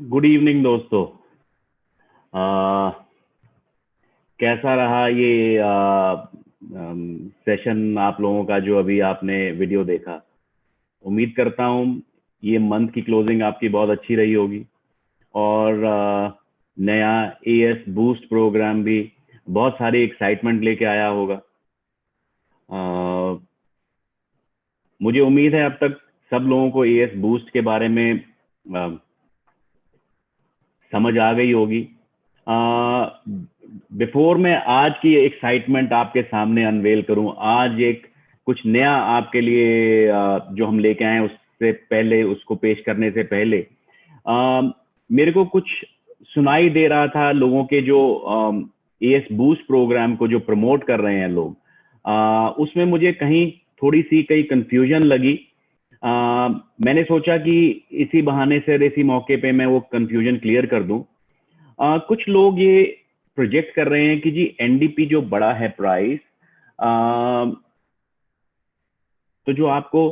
Good evening दोस्तों। कैसा रहा ये सेशन आप लोगों का जो अभी आपने वीडियो देखा। उम्मीद करता हूँ ये मंथ की क्लोजिंग आपकी बहुत अच्छी रही होगी और नया एएस बूस्ट प्रोग्राम भी बहुत सारी एक्साइटमेंट लेके आया होगा। मुझे उम्मीद है अब तक सब लोगों को एएस बूस्ट के बारे में समझ आ गई होगी। बिफोर मैं आज की एक्साइटमेंट आपके सामने अनवेल करूं, आज एक कुछ नया आपके लिए जो हम लेके आए उससे पहले, उसको पेश करने से पहले मेरे को कुछ सुनाई दे रहा था लोगों के जो एएस बूस्ट प्रोग्राम को जो प्रमोट कर रहे हैं लोग, उसमें मुझे कहीं थोड़ी सी कहीं कंफ्यूजन लगी। मैंने सोचा कि इसी बहाने से, इसी मौके पे मैं वो कंफ्यूजन क्लियर कर दूं। कुछ लोग ये प्रोजेक्ट कर रहे हैं कि जी एनडीपी जो बड़ा है प्राइस, तो जो आपको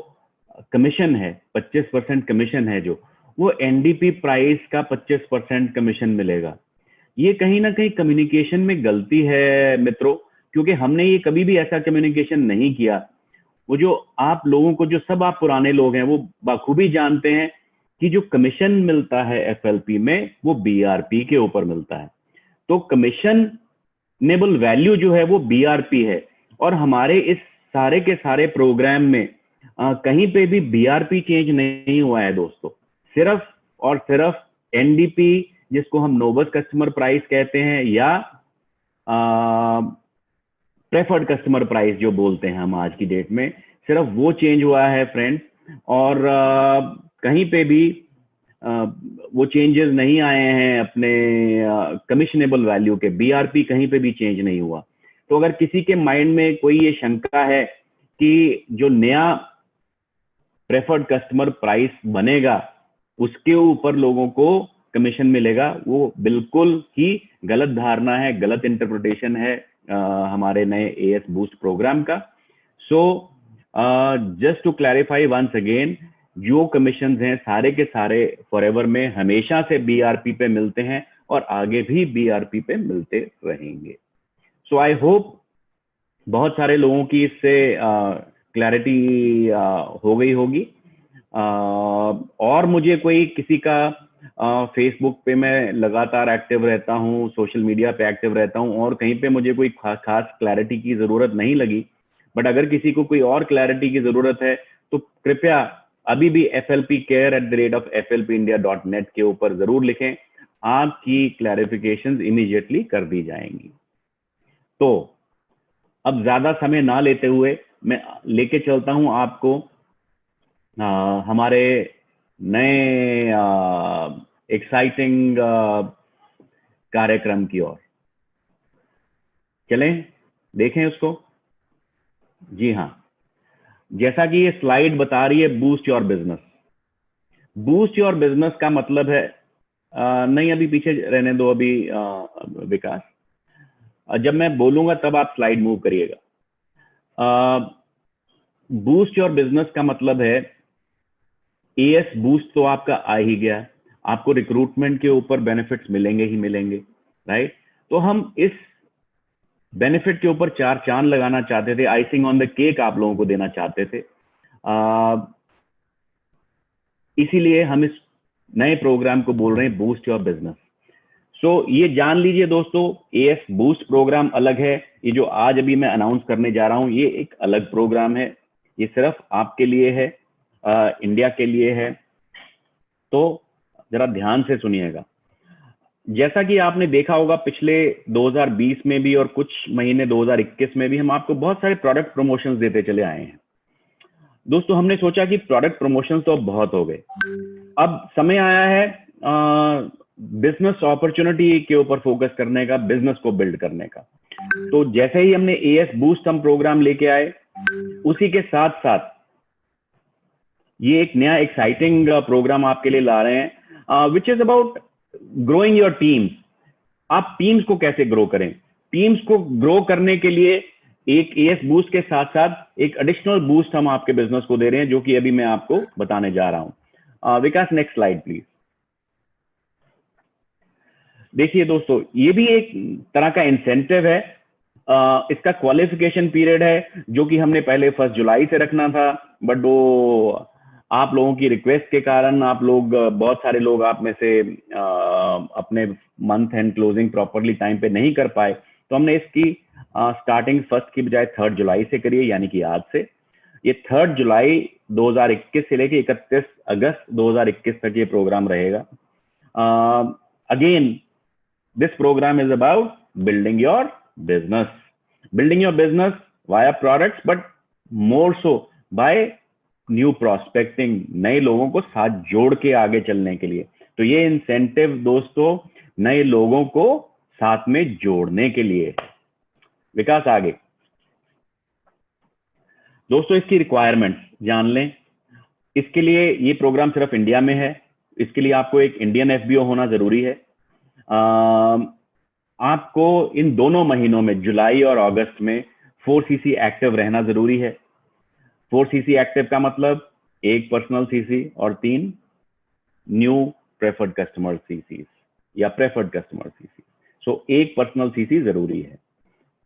कमीशन है 25% कमीशन है, जो वो एनडीपी प्राइस का 25% कमीशन मिलेगा। ये कहीं ना कहीं कम्युनिकेशन में गलती है मित्रों, क्योंकि हमने ये कभी भी ऐसा कम्युनिकेशन नहीं किया। वो जो आप लोगों को, जो सब आप पुराने लोग हैं, वो बखूबी जानते हैं कि जो कमीशन मिलता है एफएलपी में वो बीआरपी के ऊपर मिलता है। तो कमीशनेबल वैल्यू जो है वो बीआरपी है, और हमारे इस सारे के सारे प्रोग्राम में कहीं पे भी बीआरपी चेंज नहीं हुआ है दोस्तों। सिर्फ और सिर्फ एनडीपी, जिसको हम नोबस कस्टमर प्राइस कहते हैं, या प्रेफर्ड कस्टमर प्राइस जो बोलते हैं हम आज की डेट में, सिर्फ वो चेंज हुआ है फ्रेंड्स। और कहीं पे भी वो चेंजेस नहीं आए हैं अपने कमीशनेबल वैल्यू के। बीआरपी कहीं पे भी चेंज नहीं हुआ। तो अगर किसी के माइंड में कोई ये शंका है कि जो नया प्रेफर्ड कस्टमर प्राइस बनेगा उसके ऊपर लोगों को कमीशन मिलेगा, वो बिल्कुल ही गलत धारणा है, गलत इंटरप्रिटेशन है हमारे नए एएस बूस्ट प्रोग्राम का। So just to clarify once again, जो कमीशन हैं सारे के सारे फॉरएवर में हमेशा से बीआरपी पे मिलते हैं और आगे भी बीआरपी पे मिलते रहेंगे। सो आई होप बहुत सारे लोगों की इससे क्लैरिटी हो गई होगी। और मुझे कोई किसी का फेसबुक पे मैं लगातार एक्टिव रहता हूँ, सोशल मीडिया पे एक्टिव रहता हूँ, और कहीं पे मुझे कोई खास क्लैरिटी की ज़रूरत नहीं लगी। बट अगर किसी को कोई और क्लैरिटी की ज़रूरत है तो कृपया अभी भी flpcare@flpindia.net के ऊपर ज़रूर लिखें, आपकी क्लैरिफिकेशंस इमीडिएटली कर दी जाएंगी। तो अब ज़्यादा समय ना लेते हुए मैं लेके चलता हूँ आपको हमारे नए एक्साइटिंग कार्यक्रम की ओर। चलें देखें उसको। जी हाँ, जैसा कि ये स्लाइड बता रही है, boost your business. Boost your business का मतलब है नहीं, अभी पीछे रहने दो अभी विकास, जब मैं बोलूंगा तब आप स्लाइड मूव करिएगा। बूस्ट योर बिजनेस का मतलब है एएस बूस्ट तो आपका आ ही गया, आपको रिक्रूटमेंट के ऊपर बेनिफिट्स मिलेंगे ही मिलेंगे, राइट। तो हम इस बेनिफिट के ऊपर चार चांद लगाना चाहते थे, आइसिंग ऑन द केक आप लोगों को देना चाहते थे। इसीलिए हम इस नए प्रोग्राम को बोल रहे हैं बूस्ट योर बिजनेस। सो ये जान लीजिए दोस्तों, एएस बूस्ट प्रोग्राम अलग है। ये जो आज अभी मैं अनाउंस करने जा रहा हूं, ये एक अलग प्रोग्राम है। ये सिर्फ आपके लिए है, इंडिया के लिए है। तो जरा ध्यान से सुनिएगा। जैसा कि आपने देखा होगा पिछले 2020 में भी और कुछ महीने 2021 में भी हम आपको बहुत सारे प्रोडक्ट प्रमोशंस देते चले आए हैं दोस्तों। हमने सोचा कि प्रोडक्ट प्रमोशंस तो अब बहुत हो गए, अब समय आया है बिजनेस अपॉर्चुनिटी के ऊपर फोकस करने का, बिजनेस को बिल्ड करने का। तो जैसे ही हमने एएस बूस्ट हम प्रोग्राम लेके आए, उसी के साथ साथ ये एक नया एक्साइटिंग प्रोग्राम आपके लिए ला रहे हैं, which is about growing your teams. आप टीम्स को कैसे ग्रो करें। टीम्स को ग्रो करने के लिए एक एएस बूस्ट के साथ साथ एक एडिशनल बूस्ट हम आपके बिजनेस को दे रहे हैं, जो कि अभी मैं आपको बताने जा रहा हूं। विकास, नेक्स्ट स्लाइड प्लीज। देखिए दोस्तों, ये भी एक तरह का इंसेंटिव है। इसका क्वालिफिकेशन पीरियड है जो कि हमने पहले 1 जुलाई से रखना था, बट वो आप लोगों की रिक्वेस्ट के कारण, आप लोग बहुत सारे लोग आप में से अपने month and closing properly time पे नहीं कर पाए, तो हमने इसकी स्टार्टिंग 1 की बजाय 3 जुलाई से करी है, यानी कि आज से। ये 3 जुलाई 2021 से लेके 31 अगस्त 2021 तक ये प्रोग्राम रहेगा। Again, this program is about building your business via products, but more so by new prospecting, नए लोगों को साथ जोड़ के आगे चलने के लिए। तो ये इंसेंटिव दोस्तों नए लोगों को साथ में जोड़ने के लिए। विकास आगे दोस्तों, इसकी रिक्वायरमेंट्स जान लें। इसके लिए ये प्रोग्राम सिर्फ इंडिया में है, इसके लिए आपको एक इंडियन एफबीओ होना जरूरी है। आपको इन दोनों महीनों में, जुलाई और अगस्त में 4cc एक्टिव रहना जरूरी है। 4cc एक्टिव का मतलब 1 पर्सनल सीसी और 3 न्यू प्रेफर्ड कस्टमर सीसी या प्रेफर्ड कस्टमर सीसी। सो 1 पर्सनल सीसी जरूरी है।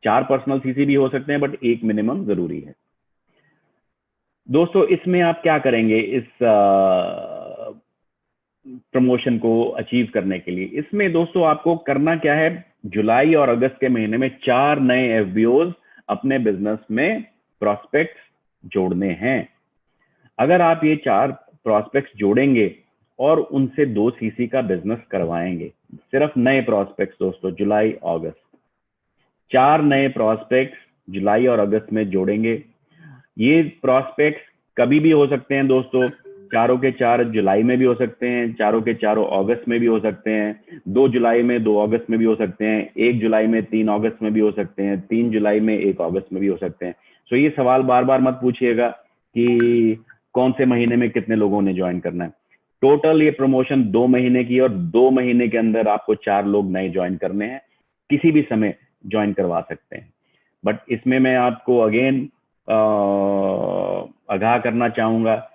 4 पर्सनल सीसी भी हो सकते हैं, बट 1 मिनिमम जरूरी है। दोस्तों इसमें आप क्या करेंगे इस प्रमोशन को अचीव करने के लिए? इसमें दोस्तों आपको करना क्या है, जुलाई और अगस्त के महीने में 4 नए एफबीओज अपने बिजनेस में प्रोस्पेक्ट्स जोड़ने हैं। अगर आप ये 4 प्रोस्पेक्ट्स जोड़ेंगे और उनसे 2 सीसी का बिजनेस करवाएंगे, सिर्फ नए प्रोस्पेक्ट्स दोस्तों, जुलाई अगस्त, 4 नए प्रोस्पेक्ट्स जुलाई और अगस्त में जोड़ेंगे। ये प्रोस्पेक्ट्स कभी भी हो सकते हैं दोस्तों, चारों के 4 जुलाई में भी हो सकते हैं, चारों के चारों अगस्त में भी हो सकते हैं, 2 जुलाई में 2 अगस्त में भी हो सकते हैं, 1 जुलाई में 3 अगस्त में भी हो सकते हैं, 3 जुलाई में 1 अगस्त में भी हो सकते हैं। सो ये सवाल बार बार मत पूछिएगा कि कौन से महीने में कितने लोगों ने ज्वाइन करना है। टोटल ये प्रमोशन 2 महीने की, और 2 महीने के अंदर आपको 4 लोग नए ज्वाइन करने हैं, किसी भी समय ज्वाइन करवा सकते हैं। बट इसमें मैं आपको अगेन आगाह करना चाहूंगा,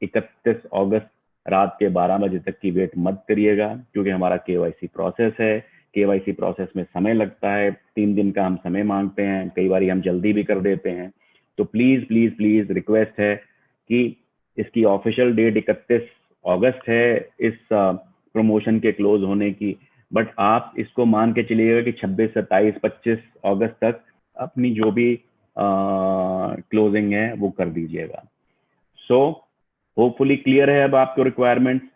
31 अगस्त रात के 12 बजे तक की वेट मत करिएगा, क्योंकि हमारा केवाईसी प्रोसेस है। केवाईसी प्रोसेस में समय लगता है, 3 दिन का हम समय मांगते हैं, कई बार हम जल्दी भी कर देते हैं। तो प्लीज प्लीज प्लीज रिक्वेस्ट है कि इसकी ऑफिशियल डेट 31 अगस्त है इस प्रमोशन के क्लोज होने की, बट आप इसको मान के चलिएगा कि 26, 27, 25 अगस्त तक अपनी जो भी क्लोजिंग है वो कर दीजिएगा। सो होपफुली क्लियर है अब आपको रिक्वायरमेंट्स।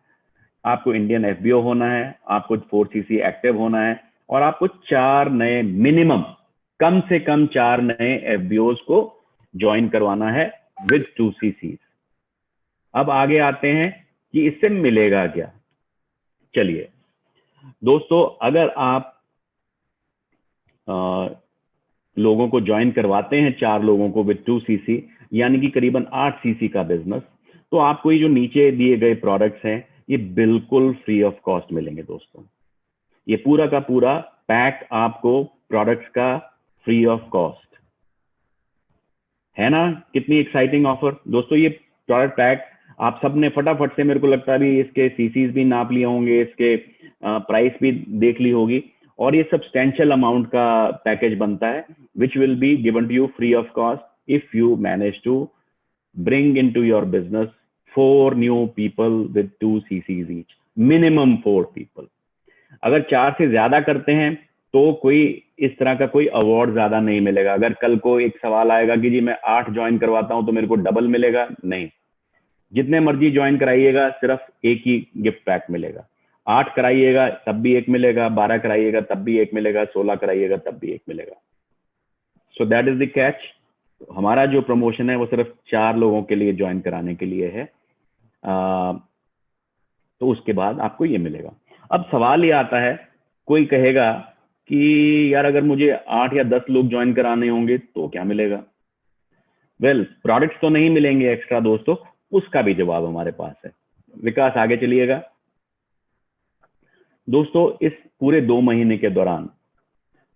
आपको इंडियन एफबीओ होना है, आपको 4cc एक्टिव होना है, और आपको 4 नए मिनिमम, कम से कम 4 नए एफबीओज को ज्वाइन करवाना है विद 2cc। अब आगे आते हैं कि इससे मिलेगा क्या। चलिए दोस्तों, अगर आप लोगों को ज्वाइन करवाते हैं, 4 लोगों को विद 2cc, यानी कि करीबन 8cc का बिजनेस, तो आपको ये जो नीचे दिए गए प्रोडक्ट्स हैं ये बिल्कुल फ्री ऑफ कॉस्ट मिलेंगे दोस्तों। ये पूरा का पूरा पैक आपको प्रोडक्ट्स का फ्री ऑफ कॉस्ट है ना। कितनी एक्साइटिंग ऑफर दोस्तों। ये प्रोडक्ट पैक आप सब ने फटाफट से, मेरे को लगता है भी इसके सीसीज भी नाप लिए होंगे, इसके प्राइस भी देख ली होगी, और ये सब्सटेंशियल अमाउंट का पैकेज बनता है, which will be given to you free of cost if you manage to bring into your business 4 new people with 2 cc's each, minimum 4 people। अगर 4 से ज्यादा करते हैं तो कोई इस तरह का कोई अवार्ड ज्यादा नहीं मिलेगा। अगर कल को एक सवाल आएगा कि जी मैं 8 ज्वाइन करवाता हूं तो मेरे को डबल मिलेगा, नहीं, जितने मर्जी ज्वाइन कराइएगा सिर्फ एक ही गिफ्ट पैक मिलेगा। 8 कराइएगा तब भी 1 मिलेगा, 12 कराइएगा तब भी 1 मिलेगा, 16 कराइएगा तब भी 1 मिलेगा। So that is the catch. हमारा जो प्रमोशन है वो सिर्फ 4 लोगों के लिए ज्वाइन कराने के लिए है, तो उसके बाद आपको ये मिलेगा। अब सवाल ये आता है, कोई कहेगा कि यार अगर मुझे 8 या 10 लोग ज्वाइन कराने होंगे तो क्या मिलेगा? वेल, प्रोडक्ट्स तो नहीं मिलेंगे एक्स्ट्रा दोस्तों, उसका भी जवाब हमारे पास है। विकास आगे चलिएगा। दोस्तों इस पूरे 2 महीने के दौरान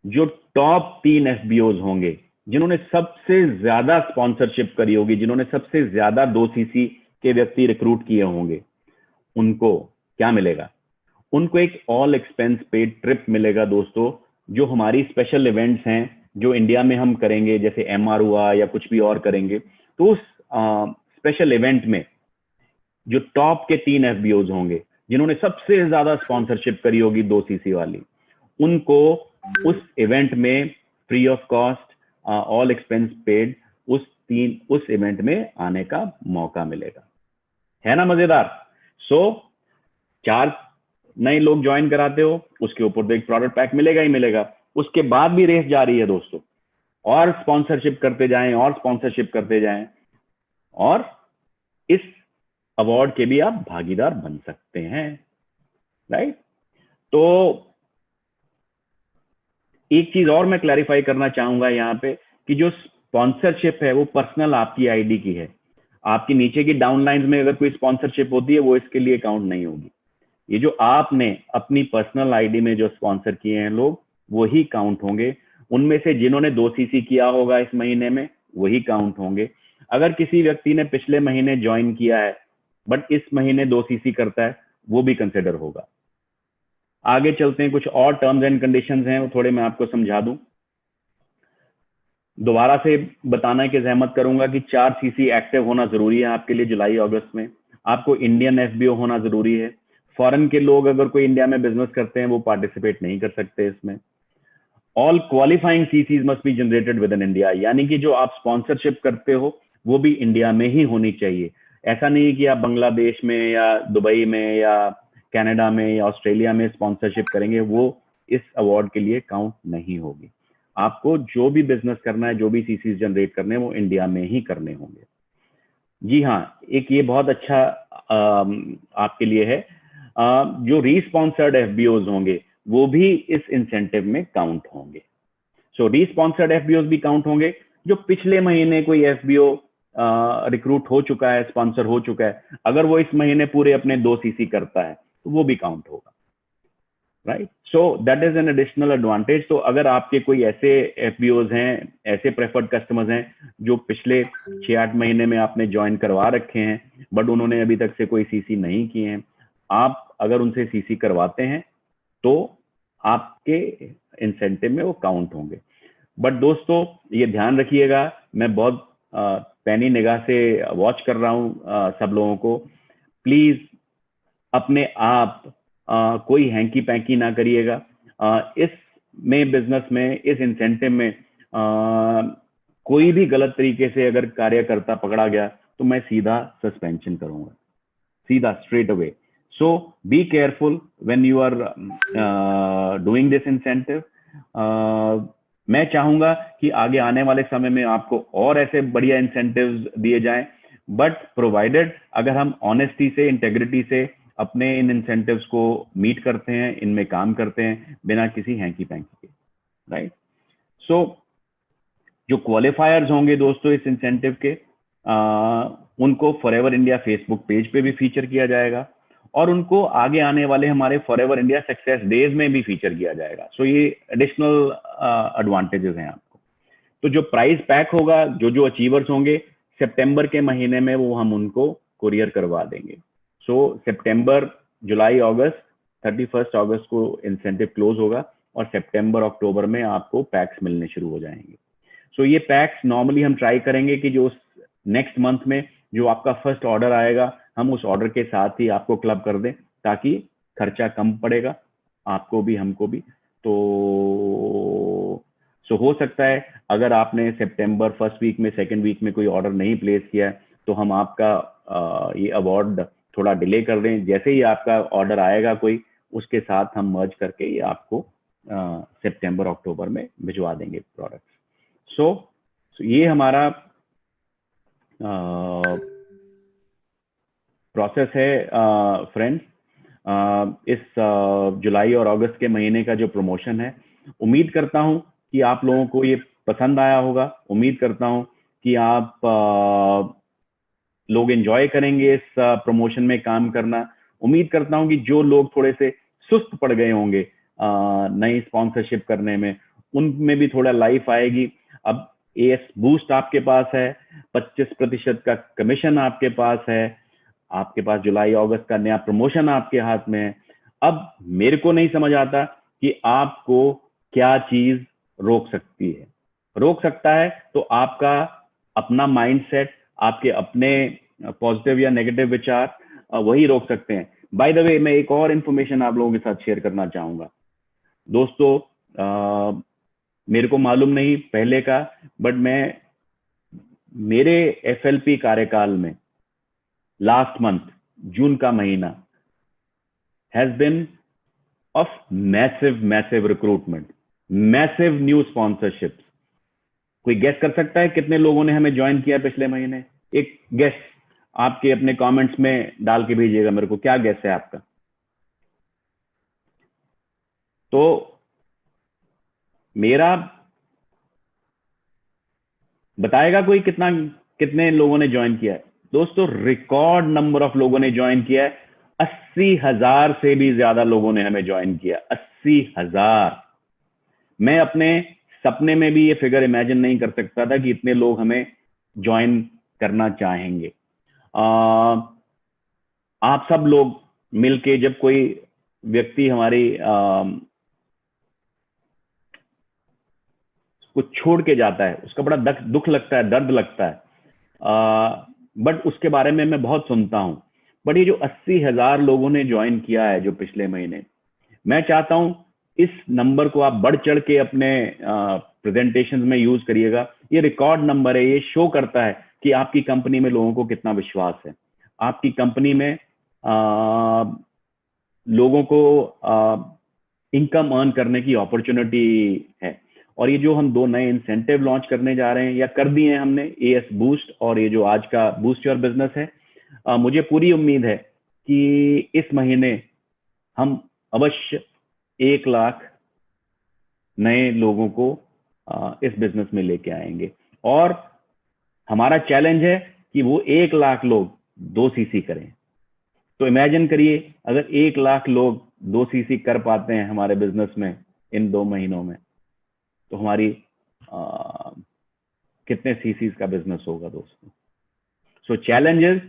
जो टॉप 3 एफबीओज होंगे, जिन्होंने सबसे ज्यादा स्पॉन्सरशिप करी होगी, जिन्होंने सबसे ज्यादा 2cc के व्यक्ति रिक्रूट किए होंगे, उनको क्या मिलेगा? उनको एक ऑल एक्सपेंस पेड ट्रिप मिलेगा दोस्तों, जो हमारी स्पेशल इवेंट्स हैं जो इंडिया में हम करेंगे, जैसे एमआर हुआ या कुछ भी और करेंगे, तो उस स्पेशल इवेंट में जो टॉप के 3 एफबीओज होंगे जिन्होंने सबसे ज्यादा स्पॉन्सरशिप करी होगी 2cc वाली, उनको उस इवेंट में free of cost all expense paid उस इवेंट में आने का मौका मिलेगा। है ना मजेदार? सो 4 नए लोग ज्वाइन कराते हो, उसके ऊपर तो एक प्रोडक्ट पैक मिलेगा ही मिलेगा। उसके बाद भी रेस जारी है दोस्तों, और स्पॉन्सरशिप करते जाएं और स्पॉन्सरशिप करते जाएं, और इस अवार्ड के भी आप भागीदार बन सकते हैं, राइट? तो एक चीज और मैं क्लैरिफाई करना चाहूंगा यहाँ पे कि जो स्पॉन्सरशिप है वो पर्सनल आपकी आईडी की है। आपकी नीचे की डाउनलाइंस में अगर कोई स्पॉन्सरशिप होती है वो इसके लिए काउंट नहीं होगी। ये जो आपने अपनी पर्सनल आईडी में जो स्पॉन्सर किए हैं लोग, वही काउंट होंगे। उनमें से जिन्होंने 2cc किया होगा इस महीने में, वही काउंट होंगे। अगर किसी व्यक्ति ने पिछले महीने ज्वाइन किया है बट इस महीने 2cc करता है, वो भी कंसिडर होगा। आगे चलते हैं, कुछ और टर्म्स एंड कंडीशंस हैं, वो थोड़े मैं आपको समझा दूं। दोबारा से बताना की जहमत करूंगा कि 4cc एक्टिव होना जरूरी है आपके लिए जुलाई अगस्त में। आपको इंडियन एफबीओ होना जरूरी है। फॉरेन के लोग अगर कोई इंडिया में बिजनेस करते हैं वो पार्टिसिपेट नहीं कर सकते इसमें। All qualifying chassis must be generated with in India, यानी कि जो आप स्पॉन्सरशिप करते हो वो भी इंडिया में ही होनी चाहिए। ऐसा नहीं है कि आप बांग्लादेश में या दुबई में या कनाडा में या ऑस्ट्रेलिया में स्पॉन्सरशिप करेंगे, वो इस अवार्ड के लिए काउंट नहीं होगी। आपको जो भी बिजनेस करना है, जो भी सीसीज जनरेट करने हैं, वो इंडिया में ही करने होंगे। जी हाँ, एक ये बहुत अच्छा आपके लिए है, जो रीस्पॉन्सर्ड एफबीओज होंगे वो भी इस इंसेंटिव में काउंट होंगे। सो रीस्पॉन्सर्ड एफबीओज भी काउंट होंगे। जो पिछले महीने कोई एफबीओ रिक्रूट हो चुका है, स्पॉन्सर हो चुका है, अगर वो इस महीने पूरे अपने 2cc करता है तो वो भी काउंट होगा, right? So that is an additional advantage. तो अगर आपके कोई ऐसे एफबीओज हैं, ऐसे प्रेफर्ड कस्टमर्स हैं जो पिछले 6-8 महीने में आपने ज्वाइन करवा रखे हैं बट उन्होंने अभी तक से कोई सीसी नहीं किए हैं, आप अगर उनसे सीसी करवाते हैं तो आपके इंसेंटिव में वो काउंट होंगे। बट दोस्तों ये ध्यान रखिएगा, मैं बहुत पैनी निगाह से वॉच कर रहा हूँ सब लोगों को। प्लीज अपने आप कोई हैंकी पैंकी ना करिएगा। इस में बिजनेस में, इस इंसेंटिव में कोई भी गलत तरीके से अगर कार्यकर्ता पकड़ा गया तो मैं सीधा सस्पेंशन करूंगा, सीधा straight away. So be careful when you are doing this incentive. मैं चाहूंगा कि आगे आने वाले समय में आपको और ऐसे बढ़िया इंसेंटिव्स दिए जाएं, बट प्रोवाइडेड अगर हम ऑनेस्टी से, इंटेग्रिटी से अपने इन इंसेंटिव्स को मीट करते हैं, इनमें काम करते हैं बिना किसी हैंकी पैंकी के, राइट? सो जो क्वालिफायर्स होंगे दोस्तों इस इंसेंटिव के, उनको फॉरएवर इंडिया फेसबुक पेज पे भी फीचर किया जाएगा और उनको आगे आने वाले हमारे फॉरएवर इंडिया सक्सेस डेज में भी फीचर किया जाएगा। सो ये एडिशनल एडवांटेजेस हैं आपको। तो जो प्राइस पैक होगा, जो अचीवर्स होंगे सितंबर के महीने में, वो हम उनको कुरियर करवा देंगे। सो सितंबर, जुलाई, अगस्त, 31 अगस्त को इंसेंटिव क्लोज होगा और सितंबर अक्टूबर में आपको पैक्स मिलने शुरू हो जाएंगे। सो ये पैक्स नॉर्मली हम ट्राई करेंगे कि जो नेक्स्ट मंथ में जो आपका फर्स्ट ऑर्डर आएगा, हम उस ऑर्डर के साथ ही आपको क्लब कर दें ताकि खर्चा कम पड़ेगा आपको भी, हमको भी। तो हो सकता है अगर आपने सितंबर फर्स्ट वीक में, सेकंड वीक में कोई ऑर्डर नहीं प्लेस किया है तो हम आपका ये अवार्ड थोड़ा डिले कर दें। जैसे ही आपका ऑर्डर आएगा कोई, उसके साथ हम मर्ज करके ये आपको सितंबर अक्टूबर में भिजवा देंगे प्रोडक्ट। सो ये हमारा प्रोसेस है फ्रेंड्स, इस जुलाई और अगस्त के महीने का जो प्रमोशन है। उम्मीद करता हूं कि आप लोगों को ये पसंद आया होगा। उम्मीद करता हूं कि आप लोग एंजॉय करेंगे इस प्रमोशन में काम करना। उम्मीद करता हूं कि जो लोग थोड़े से सुस्त पड़ गए होंगे नई स्पॉन्सरशिप करने में, उनमें भी थोड़ा लाइफ आएगी। अब एएस बूस्ट आपके पास है, 25% का कमीशन आपके पास है, आपके पास जुलाई अगस्त का नया प्रमोशन आपके हाथ में है। अब मेरे को नहीं समझ आता कि आपको क्या चीज रोक सकती है। रोक सकता है तो आपका अपना माइंडसेट, आपके अपने पॉजिटिव या नेगेटिव विचार वही रोक सकते हैं। बाय द वे, मैं एक और इंफॉर्मेशन आप लोगों के साथ शेयर करना चाहूंगा दोस्तों। मेरे को मालूम नहीं पहले का, बट मैं मेरे एफएलपी कार्यकाल में लास्ट मंथ, जून का महीना has been of massive recruitment, massive new sponsorships. कोई गेस कर सकता है कितने लोगों ने हमें ज्वाइन किया पिछले महीने? एक गेस आपके अपने कमेंट्स में डाल के भेजिएगा मेरे को, क्या गेस है आपका? तो मेरा बताएगा कोई कितने लोगों ने ज्वाइन किया है? दोस्तों रिकॉर्ड नंबर ऑफ लोगों ने ज्वाइन किया है। 80,000 से भी ज्यादा लोगों ने हमें ज्वाइन किया। 80,000। मैं अपने सपने में भी ये फिगर इमेजिन नहीं कर सकता था कि इतने लोग हमें ज्वाइन करना चाहेंगे। आप सब लोग मिलके, जब कोई व्यक्ति हमारी कुछ छोड़ के जाता है, उसका बड़ा दुख लगता है, दर्द लगता है। बट उसके बारे में मैं बहुत सुनता हूं। बट ये जो 80,000 लोगों ने ज्वाइन किया है जो पिछले महीने, मैं चाहता हूं इस नंबर को आप बढ़ चढ़ के अपने प्रेजेंटेशन में यूज करिएगा। ये रिकॉर्ड नंबर है, ये शो करता है कि आपकी कंपनी में लोगों को कितना विश्वास है, आपकी कंपनी में लोगों को इनकम अर्न करने की अपॉर्चुनिटी है। और ये जो हम 2 नए इंसेंटिव लॉन्च करने जा रहे हैं या कर दिए हैं हमने, एएस बूस्ट और ये जो आज का बूस्ट योर बिजनेस है, मुझे पूरी उम्मीद है कि इस महीने हम अवश्य 1 लाख नए लोगों को इस बिजनेस में लेके आएंगे। और हमारा चैलेंज है कि वो 1 लाख लोग 2 सीसी करें। तो इमेजिन करिए, अगर 1 लाख लोग 2 सीसी कर पाते हैं हमारे बिजनेस में इन 2 महीनों में, तो हमारी कितने सीसीज का बिजनेस होगा दोस्तों। सो चैलेंजेस,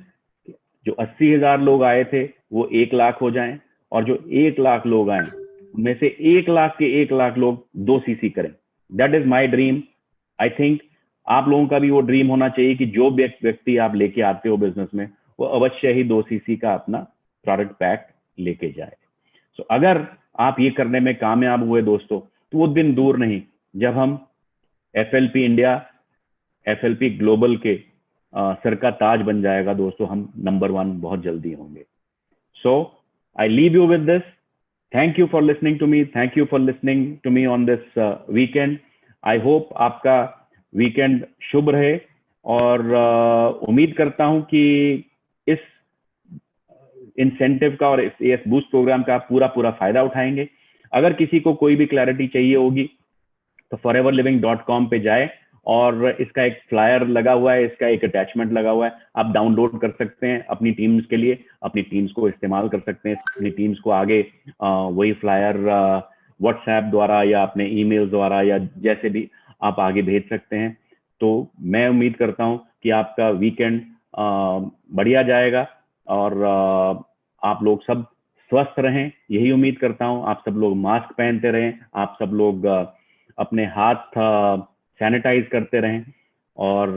जो 80,000 लोग आए थे वो 1 लाख हो जाएं, और जो 1 लाख लोग आए उनमें से 1 लाख के 1 लाख लोग 2 सीसी करें। That is my dream. I think आप लोगों का भी वो ड्रीम होना चाहिए कि जो व्यक्ति आप लेके आते हो बिजनेस में, वो अवश्य ही 2 सीसी का अपना प्रोडक्ट पैक लेके जाए। सो अगर आप ये करने में कामयाब हुए दोस्तों, तो वो दिन दूर नहीं जब हम एफएलपी इंडिया, एफएलपी ग्लोबल के सर का ताज बन जाएगा दोस्तों। हम नंबर 1 बहुत जल्दी होंगे। So I leave you with this. Thank you for listening to me, thank you for listening to me on this weekend. I hope आपका वीकेंड शुभ रहे, और उम्मीद करता हूं कि इस इंसेंटिव का और इस एएस बूस्ट प्रोग्राम का पूरा फायदा उठाएंगे। अगर किसी को कोई भी क्लैरिटी चाहिए होगी तो foreverliving.com पे जाए, और इसका एक फ्लायर लगा हुआ है, इसका एक अटैचमेंट लगा हुआ है, आप डाउनलोड कर सकते हैं अपनी टीम्स के लिए, अपनी टीम्स को इस्तेमाल कर सकते हैं, अपनी टीम्स को आगे वही फ्लायर व्हाट्सएप द्वारा या अपने ईमेल द्वारा या जैसे भी आप आगे भेज सकते हैं। तो मैं उम्मीद करता हूं कि आपका वीकेंड बढ़िया जाएगा, और आप लोग सब स्वस्थ रहें, यही उम्मीद करता हूं। आप सब लोग मास्क पहनते रहें, आप सब लोग अपने हाथ सैनिटाइज करते रहें, और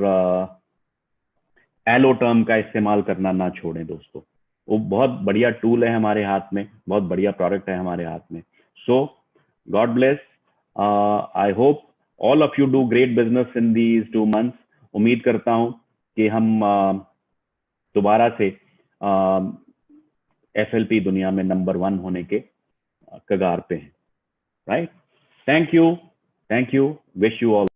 एलो टर्म का इस्तेमाल करना ना छोड़ें दोस्तों। वो बहुत बढ़िया टूल है हमारे हाथ में, बहुत बढ़िया प्रोडक्ट है हमारे हाथ में। So God bless. I hope all of you do great business in these 2 months। उम्मीद करता हूं कि हम दोबारा से एफएलपी दुनिया में नंबर 1 होने के कगार पे हैं। Right? Thank you, wish you all